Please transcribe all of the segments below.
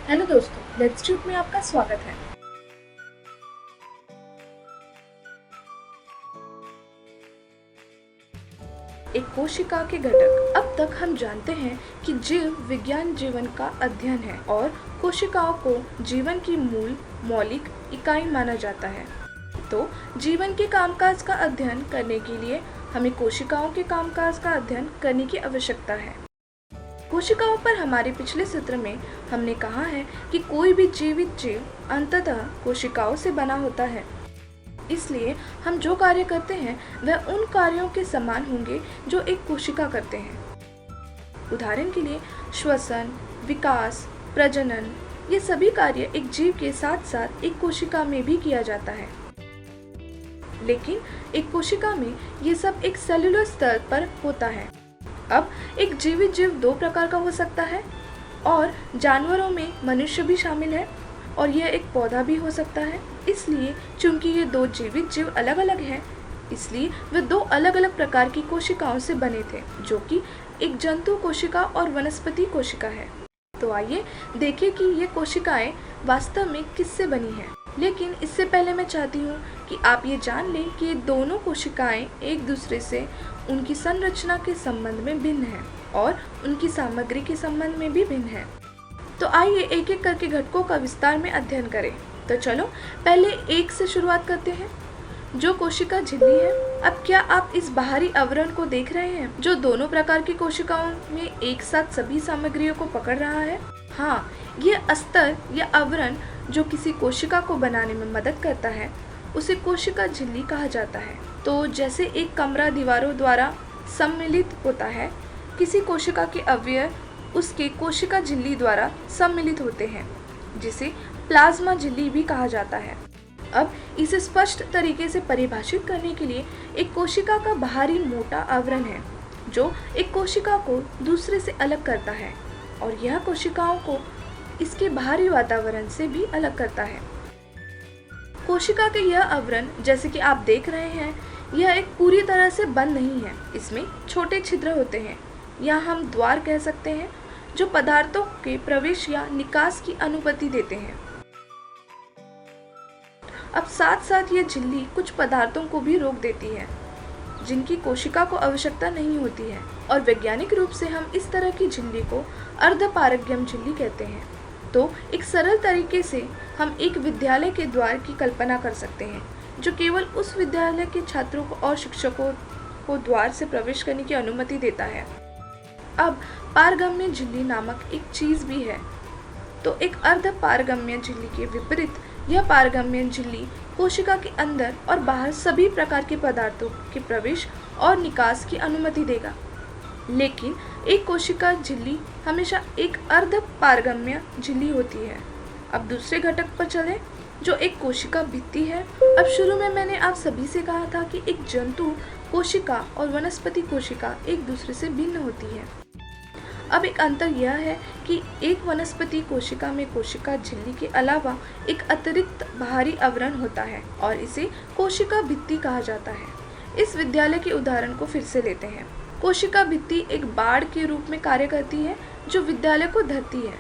Hello दोस्तों, let's tube में आपका स्वागत है। एक कोशिका के घटक। अब तक हम जानते हैं कि जीव विज्ञान जीवन का अध्ययन है और कोशिकाओं को जीवन की मूल मौलिक इकाई माना जाता है। तो जीवन के कामकाज का अध्ययन करने के लिए हमें कोशिकाओं के कामकाज का अध्ययन करने की आवश्यकता है। कोशिकाओं पर हमारे पिछले सत्र में हमने कहा है कि कोई भी जीवित जीव अंततः कोशिकाओं से बना होता है। इसलिए हम जो कार्य करते हैं वह उन कार्यों के समान होंगे जो एक कोशिका करते हैं। उदाहरण के लिए श्वसन, विकास, प्रजनन, ये सभी कार्य एक जीव के साथ साथ एक कोशिका में भी किया जाता है। लेकिन एक कोशिका में ये सब एक सेल्यूलर स्तर पर होता है। अब एक जीवित जीव दो प्रकार का हो सकता है और जानवरों में मनुष्य भी शामिल है और यह एक पौधा भी हो सकता है। इसलिए चूंकि ये दो जीवित जीव अलग अलग हैं, इसलिए वे दो अलग अलग प्रकार की कोशिकाओं से बने थे, जो कि एक जंतु कोशिका और वनस्पति कोशिका है। तो आइए देखें कि ये कोशिकाएं वास्तव में किससे बनी हैं। लेकिन इससे पहले मैं चाहती हूँ कि आप ये जान लें कि ये दोनों कोशिकाएं एक दूसरे से उनकी संरचना के संबंध में भिन्न हैं और उनकी सामग्री के संबंध में भी भिन्न हैं। तो आइए एक एक करके घटकों का विस्तार में अध्ययन करें। तो चलो पहले एक से शुरुआत करते हैं, जो कोशिका झिल्ली है। अब क्या आप इस बाहरी आवरण को देख रहे हैं, जो दोनों प्रकार की कोशिकाओं में एक साथ सभी सामग्रियों को पकड़ रहा है? हाँ, ये अस्तर या आवरण जो किसी कोशिका को बनाने में मदद करता है, उसे कोशिका झिल्ली कहा जाता है। तो जैसे एक कमरा दीवारों द्वारा सम्मिलित होता है, किसी कोशिका के अवयव उसके कोशिका झिल्ली द्वारा सम्मिलित होते हैं, जिसे प्लाज्मा झिल्ली भी कहा जाता है। अब इसे स्पष्ट तरीके से परिभाषित करने के लिए एक कोशिका का बाहरी मोटा आवरण है जो एक कोशिका को दूसरे से अलग करता है और यह कोशिकाओं को इसके बाहरी वातावरण से भी अलग करता है। कोशिका के यह आवरण, जैसे कि आप देख रहे हैं, यह एक पूरी तरह से बंद नहीं है। इसमें छोटे छिद्र होते हैं या हम द्वार कह सकते हैं, जो पदार्थों के प्रवेश या निकास की अनुमति देते हैं। अब साथ साथ यह झिल्ली कुछ पदार्थों को भी रोक देती है जिनकी कोशिका को आवश्यकता नहीं होती है, और वैज्ञानिक रूप से हम इस तरह की झिल्ली को अर्धपारगम्य झिल्ली कहते हैं। तो एक सरल तरीके से हम एक विद्यालय के द्वार की कल्पना कर सकते हैं, जो केवल उस विद्यालय के छात्रों को और शिक्षकों को द्वार से प्रवेश करने की अनुमति देता है। अब पारगम्य झिल्ली नामक एक चीज भी है। तो एक अर्धपारगम्य झिल्ली के विपरीत यह पारगम्य झिल्ली कोशिका के अंदर और बाहर सभी प्रकार के पदार्थों के प्रवेश और निकास की अनुमति देगा। लेकिन एक कोशिका झिल्ली हमेशा एक अर्धपारगम्य झिल्ली होती है। अब दूसरे घटक पर चलें, जो एक कोशिका भित्ति है। अब शुरू में मैंने आप सभी से कहा था कि एक जंतु कोशिका और वनस्पति कोशिका एक दूसरे से भिन्न होती है। अब एक अंतर यह है कि एक वनस्पति कोशिका में कोशिका झिल्ली के अलावा एक अतिरिक्त बाहरी आवरण होता है और इसे कोशिका भित्ति कहा जाता है। इस विद्यालय के उदाहरण को फिर से लेते हैं। कोशिका भित्ति एक बाड़ के रूप में कार्य करती है जो विद्यालय को धरती है।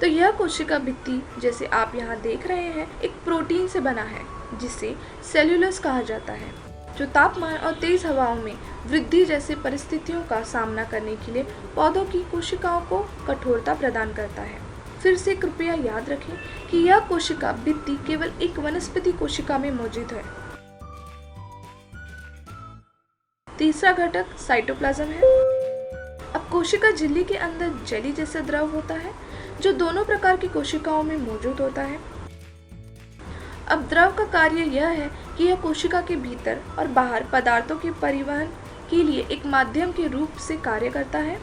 तो यह कोशिका भित्ति, जैसे आप यहाँ देख रहे हैं, एक प्रोटीन से बना है जिसे सेल्यूलोज कहा जाता है, जो तापमान और तेज हवाओं में वृद्धि जैसे परिस्थितियों का सामना करने के लिए पौधों की कोशिकाओं को कठोरता प्रदान करता है। फिर से कृपया याद रखें कि यह कोशिका भित्ति केवल एक वनस्पति कोशिका में मौजूद है। तीसरा घटक साइटोप्लाज्म है। अब कोशिका झिल्ली के अंदर जेली जैसा द्रव होता है जो दोनों प्रकार की कोशिकाओं में मौजूद होता है। अब द्रव का कार्य यह है कि यह कोशिका के भीतर और बाहर पदार्थों के परिवहन के लिए एक माध्यम के रूप से कार्य करता है।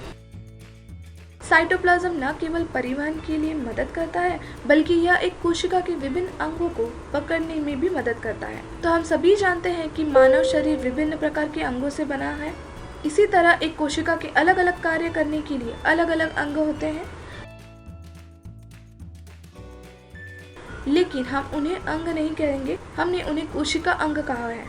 साइटोप्लाज्म न केवल परिवहन के लिए मदद करता है, बल्कि यह एक कोशिका के विभिन्न अंगों को पकड़ने में भी मदद करता है। तो हम सभी जानते हैं कि मानव शरीर विभिन्न प्रकार के अंगों से बना है। इसी तरह एक कोशिका के अलग अलग कार्य करने के लिए अलग अलग अंग होते हैं, लेकिन हम उन्हें अंग नहीं कहेंगे, हमने उन्हें कोशिका अंग कहा है।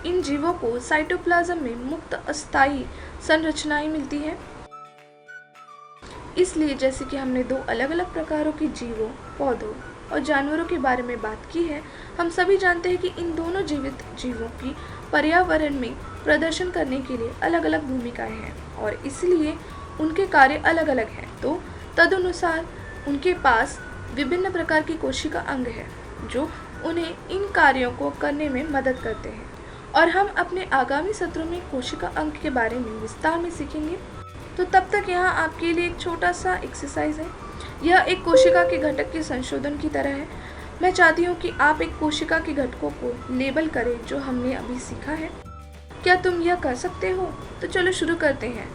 इन जीवों को साइटोप्लाज्म में मुक्त अस्थायी संरचनाएं मिलती हैं। इसलिए जैसे कि हमने दो अलग अलग प्रकारों के जीवों, पौधों और जानवरों के बारे में बात की है, हम सभी जानते हैं कि इन दोनों जीवित जीवों की पर्यावरण में प्रदर्शन करने के लिए अलग अलग भूमिकाएं हैं और इसलिए उनके कार्य अलग अलग हैं। तो तदनुसार उनके पास विभिन्न प्रकार की कोशिका अंग है जो उन्हें इन कार्यों को करने में मदद करते हैं। और हम अपने आगामी सत्रों में कोशिका अंग के बारे में विस्तार में सीखेंगे। तो तब तक यहाँ आपके लिए एक छोटा सा एक्सरसाइज है। यह एक कोशिका के घटक के संशोधन की तरह है। मैं चाहती हूँ कि आप एक कोशिका के घटकों को लेबल करें जो हमने अभी सीखा है। क्या तुम यह कर सकते हो? तो चलो शुरू करते हैं।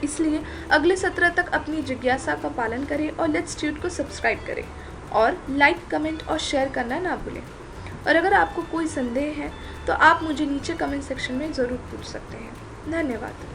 इसलिए अगले सत्र तक अपनी जिज्ञासा का पालन करें और लेट्स ट्यूट को सब्सक्राइब करें और लाइक, कमेंट और शेयर करना ना भूलें। और अगर आपको कोई संदेह है तो आप मुझे नीचे कमेंट सेक्शन में ज़रूर पूछ सकते हैं। धन्यवाद।